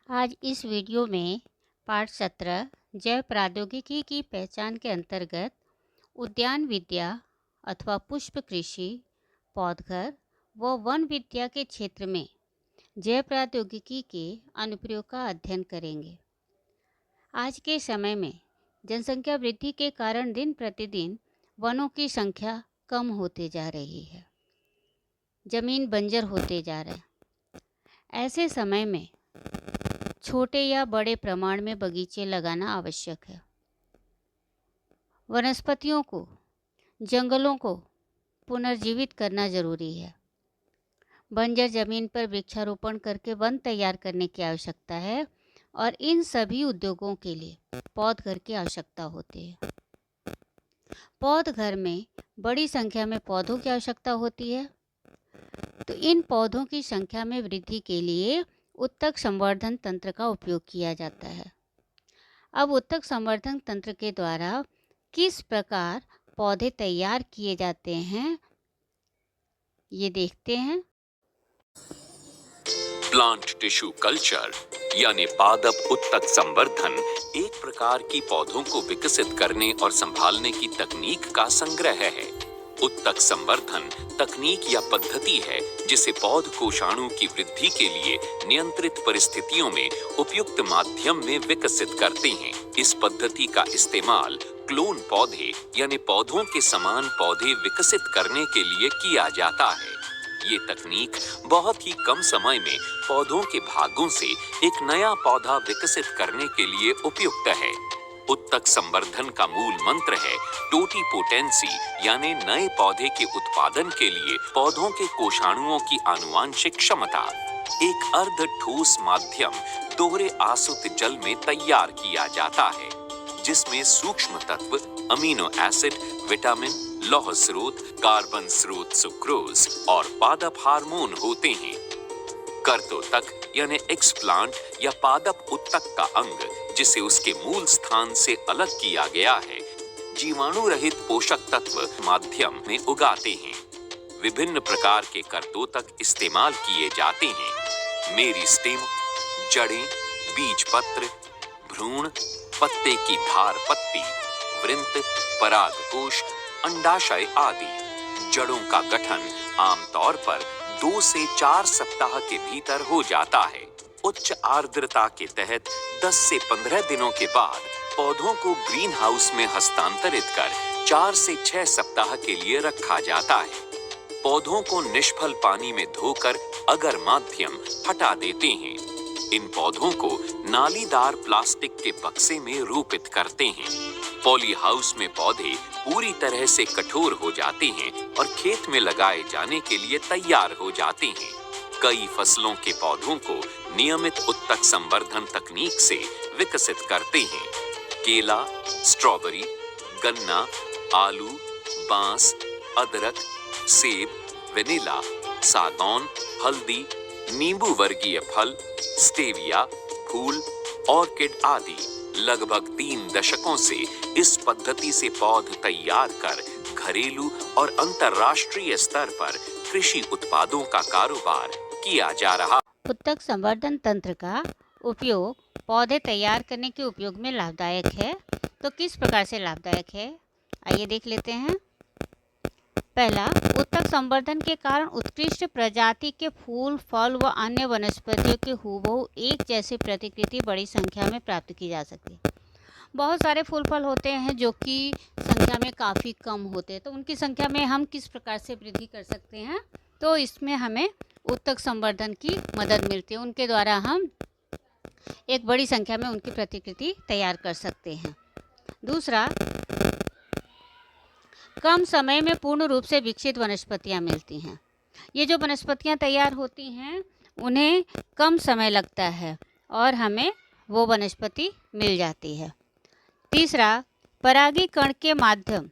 आज इस वीडियो में पाठ 17 जैव प्रौद्योगिकी की पहचान के अंतर्गत उद्यान विद्या अथवा पुष्प कृषि, पौधघर व वन विद्या के क्षेत्र में जैव प्रौद्योगिकी के अनुप्रयोग का अध्ययन करेंगे। आज के समय में जनसंख्या वृद्धि के कारण दिन प्रतिदिन वनों की संख्या कम होते जा रही है, जमीन बंजर होते जा रहे हैं। ऐसे समय में छोटे या बड़े प्रमाण में बगीचे लगाना आवश्यक है। वनस्पतियों को, जंगलों को पुनर्जीवित करना जरूरी है। बंजर जमीन पर वृक्षारोपण करके वन तैयार करने की आवश्यकता है और इन सभी उद्योगों के लिए पौधघर की आवश्यकता होती है। पौधघर में बड़ी संख्या में पौधों की आवश्यकता होती है, तो इन पौधों की संख्या में वृद्धि के लिए उत्तक संवर्धन तंत्र का उपयोग किया जाता है। अब उत्तक संवर्धन तंत्र के द्वारा किस प्रकार पौधे तैयार किए जाते हैं, ये देखते हैं। प्लांट टिश्यू कल्चर यानी पादप उत्तक संवर्धन एक प्रकार की पौधों को विकसित करने और संभालने की तकनीक का संग्रह है। उत्तक संवर्धन तकनीक या पद्धति है जिसे पौध कोषाणु की वृद्धि के लिए नियंत्रित परिस्थितियों में उपयुक्त माध्यम में विकसित करते हैं। इस पद्धति का इस्तेमाल क्लोन पौधे यानी पौधों के समान पौधे विकसित करने के लिए किया जाता है। ये तकनीक बहुत ही कम समय में पौधों के भागों से एक नया पौधा विकसित करने के लिए उपयुक्त है। उत्तक संवर्धन का मूल मंत्र है टोटिपोटेंसी यानी नए पौधे के उत्पादन के लिए पौधों के कोषाणुओं की आनुवांशिक क्षमता। एक अर्ध ठोस माध्यम दोहरे आसुत जल में तैयार किया जाता है, जिसमें सूक्ष्म तत्व, अमीनो एसिड, विटामिन, लौह स्रोत, कार्बन स्रोत सुक्रोज और पादप हार्मोन होते हैं। कर्तोतक यानी एक्सप्लांट या पादप उत्तक का अंग, जिसे उसके मूल स्थान से अलग किया गया है, जीवाणु रहित पोषक तत्व माध्यम में उगाते हैं। विभिन्न प्रकार के कर्तोतक इस्तेमाल किए जाते हैं। मेरिस्टेम, जड़ें, बीज पत्र, भ्रूण, पत्ते की धार पत्ती, वृंत, परागकोश, अंडाशय आदि। जड़ों का गठन आमतौर पर 2 से 4 सप्ताह के भीतर हो जाता है। उच्च आर्द्रता के तहत 10 से 15 दिनों के बाद पौधों को ग्रीन हाउस में हस्तांतरित कर 4 से 6 सप्ताह के लिए रखा जाता है। पौधों को निष्फल पानी में धोकर अगर माध्यम हटा देते हैं। इन पौधों को नालीदार प्लास्टिक के बक्से में रोपित करते हैं। पॉली हाउस में पौधे पूरी तरह से कठोर हो जाते हैं और खेत में लगाए जाने के लिए तैयार हो जाते हैं। कई फसलों के पौधों को नियमित उत्तक संवर्धन तकनीक से विकसित करते हैं। केला, स्ट्रॉबेरी, गन्ना, आलू, बांस, अदरक, सेब, वेनिला, सागौन, हल्दी, नींबू वर्गीय फल, स्टेविया, फूल, ऑर्किड आदि। लगभग 3 दशकों से इस पद्धति से पौध तैयार कर घरेलू और अंतर्राष्ट्रीय स्तर पर कृषि उत्पादों का कारोबार किया जा रहा। उत्तक संवर्धन तंत्र का उपयोग पौधे तैयार करने के उपयोग में लाभदायक है। तो किस प्रकार से लाभदायक है, आइए देख लेते हैं। पहला, उत्तक संवर्धन के कारण उत्कृष्ट प्रजाति के फूल, फल व अन्य वनस्पतियों के हूबहू एक जैसी प्रतिकृति बड़ी संख्या में प्राप्त की जा सकती है। बहुत सारे फूल फल होते हैं जो कि संख्या में काफ़ी कम होते हैं, तो उनकी संख्या में हम किस प्रकार से वृद्धि कर सकते हैं, तो इसमें हमें उत्तक संवर्धन की मदद मिलती है। उनके द्वारा हम एक बड़ी संख्या में उनकी प्रतिकृति तैयार कर सकते हैं। दूसरा, कम समय में पूर्ण रूप से विकसित वनस्पतियां मिलती हैं। ये जो वनस्पतियां तैयार होती हैं उन्हें कम समय लगता है और हमें वो वनस्पति मिल जाती है। तीसरा, परागीकरण के माध्यम,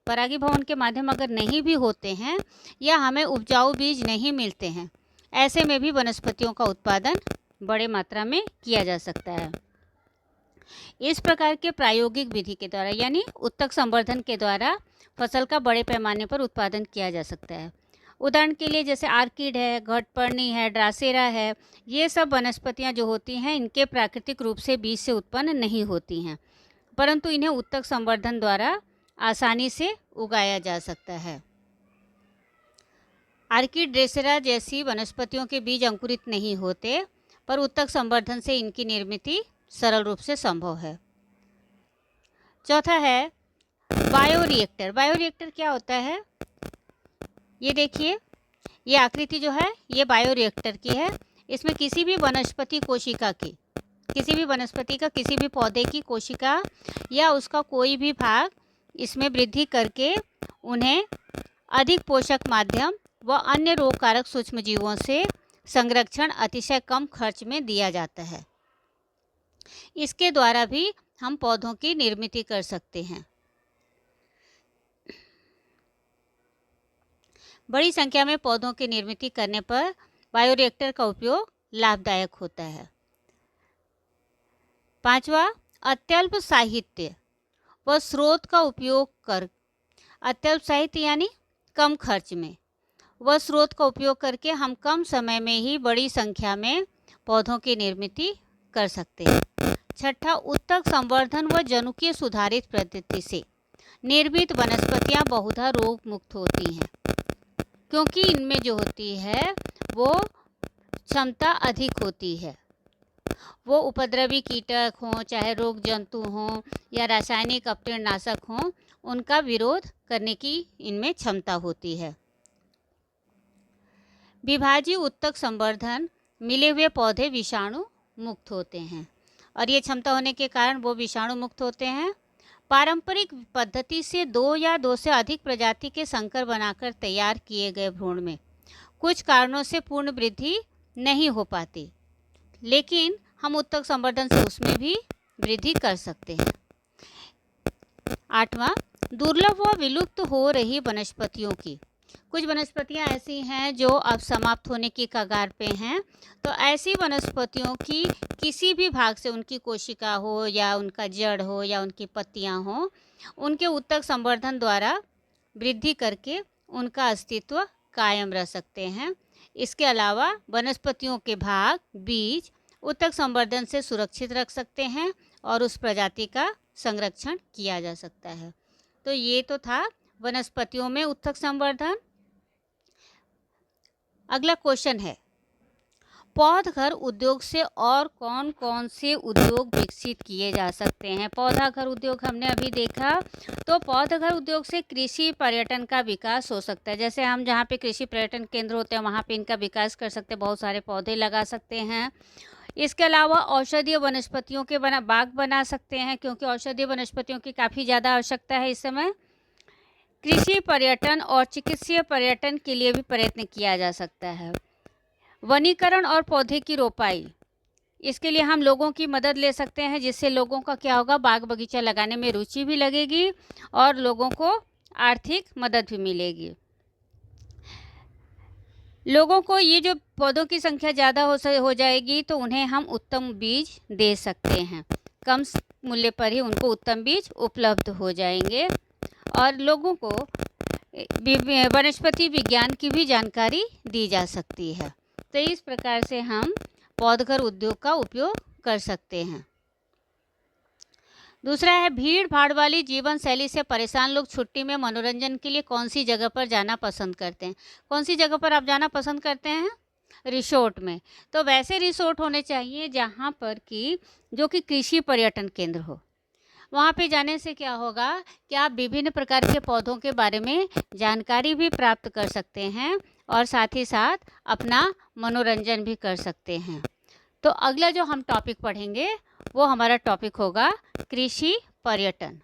परागीभवन के माध्यम अगर नहीं भी होते हैं या हमें उपजाऊ बीज नहीं मिलते हैं, ऐसे में भी वनस्पतियों का उत्पादन बड़े मात्रा में किया जा सकता है। इस प्रकार के प्रायोगिक विधि के द्वारा यानी उत्तक संवर्धन के द्वारा फसल का बड़े पैमाने पर उत्पादन किया जा सकता है। उदाहरण के लिए जैसे आर्किड है, घटपर्णी है, ड्रासेरा है, ये सब वनस्पतियाँ जो होती हैं इनके प्राकृतिक रूप से बीज से उत्पन्न नहीं होती हैं, परंतु इन्हें उत्तक संवर्धन द्वारा आसानी से उगाया जा सकता है। आर्किड, ड्रेसेरा जैसी वनस्पतियों के बीज अंकुरित नहीं होते, पर उत्तक संवर्धन से इनकी निर्मित सरल रूप से संभव है। चौथा है बायोरिएक्टर। बायोरिएक्टर क्या होता है? ये देखिए, ये आकृति जो है ये बायोरिएक्टर की है। इसमें किसी भी वनस्पति कोशिका की, किसी भी वनस्पति का, किसी भी पौधे की कोशिका या उसका कोई भी भाग इसमें वृद्धि करके उन्हें अधिक पोषक माध्यम व अन्य रोगकारक सूक्ष्मजीवों से संरक्षण अतिशय कम खर्च में दिया जाता है। इसके द्वारा भी हम पौधों की निर्मित कर सकते हैं। बड़ी संख्या में पौधों की निर्मित करने पर बायोरिएक्टर का उपयोग लाभदायक होता है। पांचवा, अत्यल्प साहित्य व स्रोत का उपयोग कर, अत्यल्प साहित्य यानी कम खर्च में, व स्रोत का उपयोग करके हम कम समय में ही बड़ी संख्या में पौधों की निर्मित कर सकते हैं। छठा, उत्तक संवर्धन व जनुकीय सुधारित पद्धति से निर्मित वनस्पतियां बहुधा रोग मुक्त होती हैं, क्योंकि इनमें जो होती है वो क्षमता अधिक होती है। वो उपद्रवी कीटक हों, चाहे रोग जंतु हों या रासायनिक अपीड़नाशक हों, उनका विरोध करने की इनमें क्षमता होती है। विभाजीय उत्तक संवर्धन मिले हुए पौधे विषाणु मुक्त होते हैं, और ये क्षमता होने के कारण वो विषाणु मुक्त होते हैं। पारंपरिक पद्धति से 2 या 2 से अधिक प्रजाति के संकर बनाकर तैयार किए गए भ्रूण में कुछ कारणों से पूर्ण वृद्धि नहीं हो पाती, लेकिन हम उत्तक संवर्धन से उसमें भी वृद्धि कर सकते हैं। आठवां, दुर्लभ व विलुप्त हो रही वनस्पतियों की। कुछ वनस्पतियां ऐसी हैं जो अब समाप्त होने की कगार पे हैं, तो ऐसी वनस्पतियों की किसी भी भाग से, उनकी कोशिका हो या उनका जड़ हो या उनकी पत्तियां हो, उनके उत्तक संवर्धन द्वारा वृद्धि करके उनका अस्तित्व कायम रह सकते हैं। इसके अलावा वनस्पतियों के भाग, बीज उत्तक संवर्धन से सुरक्षित रख सकते हैं और उस प्रजाति का संरक्षण किया जा सकता है। तो ये तो था वनस्पतियों में उत्तक संवर्धन। अगला क्वेश्चन है, पौधघर उद्योग से और कौन कौन से उद्योग विकसित किए जा सकते हैं? पौधाघर उद्योग हमने अभी देखा, तो पौधाघर उद्योग से कृषि पर्यटन का विकास हो सकता है। जैसे हम जहाँ पे कृषि पर्यटन केंद्र होते हैं वहाँ पे इनका विकास कर सकते हैं, बहुत सारे पौधे लगा सकते हैं। इसके अलावा औषधीय वनस्पतियों के बाग बना सकते हैं, क्योंकि औषधीय वनस्पतियों की काफ़ी ज़्यादा आवश्यकता है इस समय। कृषि पर्यटन और चिकित्सीय पर्यटन के लिए भी प्रयत्न किया जा सकता है। वनीकरण और पौधे की रोपाई, इसके लिए हम लोगों की मदद ले सकते हैं, जिससे लोगों का क्या होगा, बाग बगीचा लगाने में रुचि भी लगेगी और लोगों को आर्थिक मदद भी मिलेगी। लोगों को ये जो पौधों की संख्या ज़्यादा हो जाएगी तो उन्हें हम उत्तम बीज दे सकते हैं, कम मूल्य पर ही उनको उत्तम बीज उपलब्ध हो जाएंगे, और लोगों को वनस्पति विज्ञान की भी जानकारी दी जा सकती है। तो इस प्रकार से हम पौधघर उद्योग का उपयोग कर सकते हैं। दूसरा है, भीड़ भाड़ वाली जीवन शैली से परेशान लोग छुट्टी में मनोरंजन के लिए कौन सी जगह पर जाना पसंद करते हैं? कौन सी जगह पर आप जाना पसंद करते हैं? रिसोर्ट में। तो वैसे रिसोर्ट होने चाहिए जहाँ पर कि जो कि कृषि पर्यटन केंद्र हो। वहाँ पे जाने से क्या होगा कि आप विभिन्न प्रकार के पौधों के बारे में जानकारी भी प्राप्त कर सकते हैं और साथ ही साथ अपना मनोरंजन भी कर सकते हैं। तो अगला जो हम टॉपिक पढ़ेंगे वो हमारा टॉपिक होगा कृषि पर्यटन।